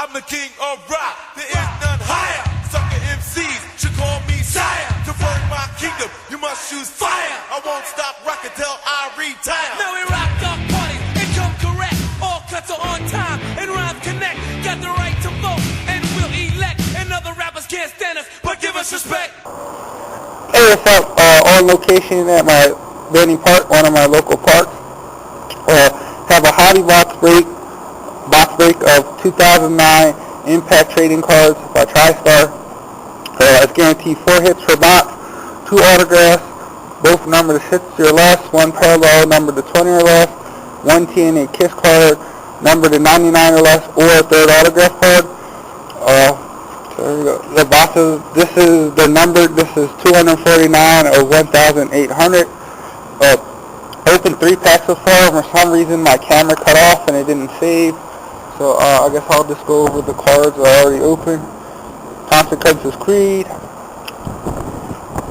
I'm the king of rock, there is none higher. Sucker MCs should call me sire. To burn my kingdom, you must choose fire. I won't stop rocking till I retire. Now we rock our party and come correct. All cuts are on time and rhymes connect. Got the right to vote and we'll elect. And other rappers can't stand us, but give us respect. Hey, what's up? On location at my Benny Park, one of my local parks. Have a hobby box break of 2009 impact trading cards by TriStar. It's guaranteed 4 hits per box, 2 autographs, both numbered to 60 or less, 1 parallel numbered to 20 or less, 1 TNA Kiss card numbered to 99 or less, or a 3rd autograph card. So there we go. The boxes, this is the numbered, this is 249 of 1,800. Opened 3 packs so far. For some reason my camera cut off and it didn't save. So I guess I'll just go over the cards that I already opened. Consequences Creed,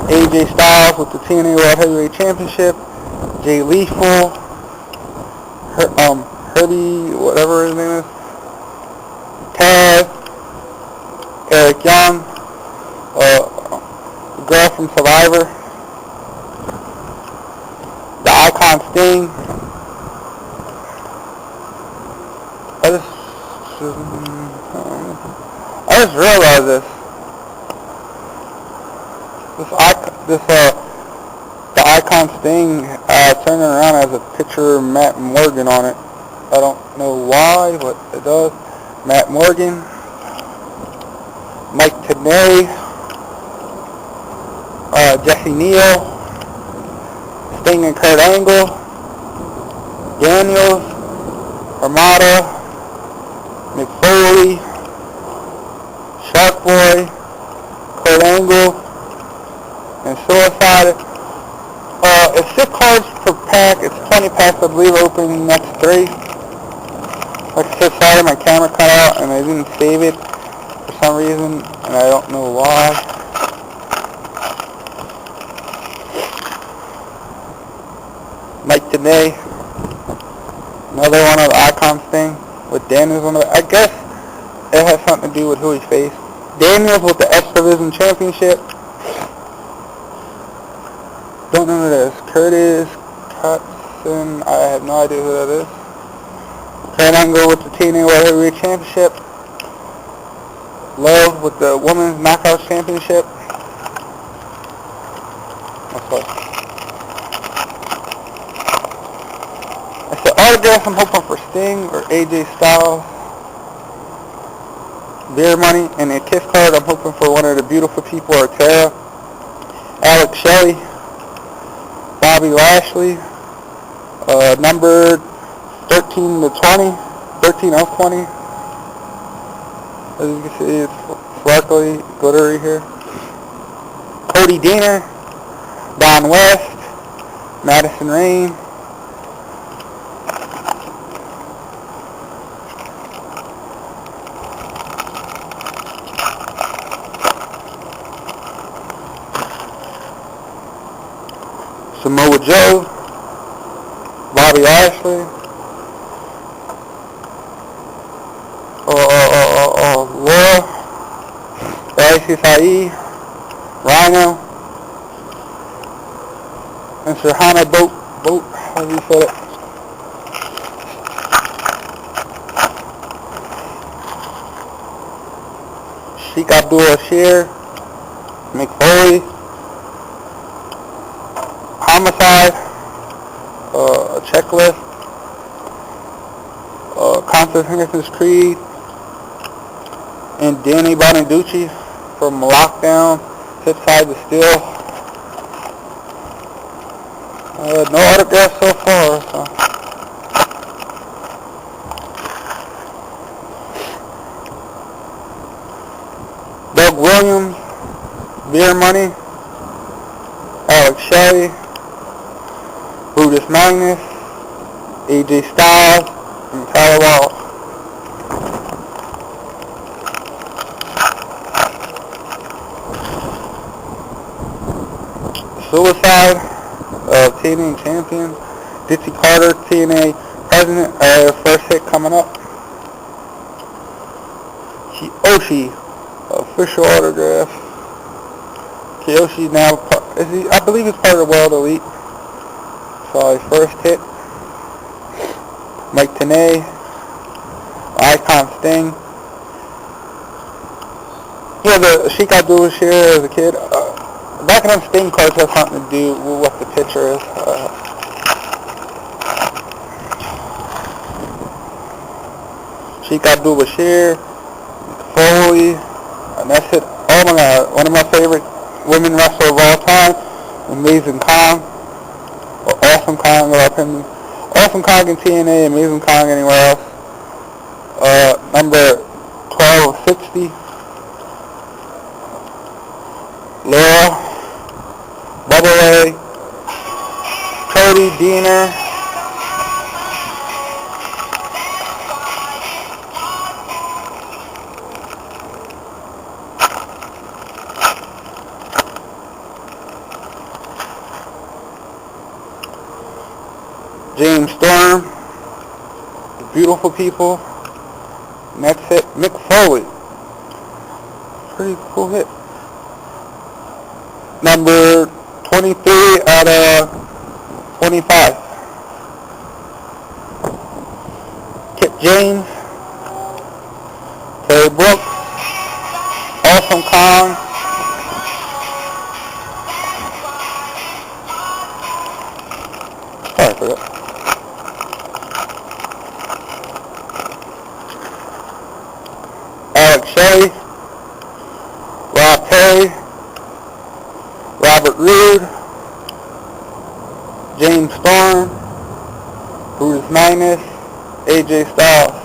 AJ Styles with the TNA World Heavyweight Championship, Jay Lethal, Herbie, whatever his name is, Taz, Eric Young, the girl from Survivor, the Icon Sting. I just realized this. The Icon Sting turning around has a picture of Matt Morgan on it. I don't know why, but it does. Matt Morgan, Mike TNA, Jesse Neal, Sting and Kurt Angle, Daniels, Armada, McFoley, Shark Boy, Kurt Angle, and Suicide. It's 6 cards per pack. It's 20 packs, I believe, opening next 3. Like I said, sorry, my camera cut out and I didn't save it for some reason, and I don't know why. Mike today, another one of the Icon Sting with Daniels on the. I guess it has something to do with who he faced. Daniels with the X Division Championship. Don't know who that is. Curtis Cutson. I have no idea who that is. Kurt Angle with the TNA World Heavyweight Championship. Love with the Women's Knockout Championship. What's up? I said autographs. I'm hoping for Sting or AJ Styles. Beer money and a Kiss card. I'm hoping for one of the beautiful people or Tara. Alex Shelley. Bobby Lashley, numbered 13 to 20, 13 of 20. As you can see, it's sparkly, glittery here. Cody Deaner, Don West, Madison Rayne, Samoa Joe, Bobby Lashley, Laura, ICSIE, Rhino, and Sirhana Boat, how do you say it? Sheik Abdul Ashir, McFoley, Homicide, a checklist, Consequences Creed, and Danny Bonaducci from Lockdown, Hip Side to Steel. No autographs so far, so. Doug Williams, Beer Money, Alex Shelley, Brutus Magnus, AJ Styles, and Tyler Wall. Suicide, TNA Champion, Dixie Carter, TNA President, first hit coming up. Kiyoshi, official autograph. Kiyoshi now, I believe he's part of the World Elite. Saw his first hit. Mike TNA, Icon Sting. Yeah, the Sheik Abdul-Bashir as a kid. Back in them Sting cards has something to do with what the picture is. Sheik Abdul-Bashir, Foley, and that's it. Oh my God, one of my favorite women wrestlers of all time, Amazing Kong, or Awesome Kong, or opinion. Awesome Kong in TNA, Amazing Kong anywhere else. Number 1260. Laura, Bubba Ray, Cody Deaner, James Storm, the Beautiful People, and that's it. Mick Foley, pretty cool hit. Number 23 out of 25. Kit James, Terry Brooks, Awesome Kong, sorry for that. Alex Shea, Rob Perry, Robert Roode, James Storm, Brutus Minus, AJ Styles.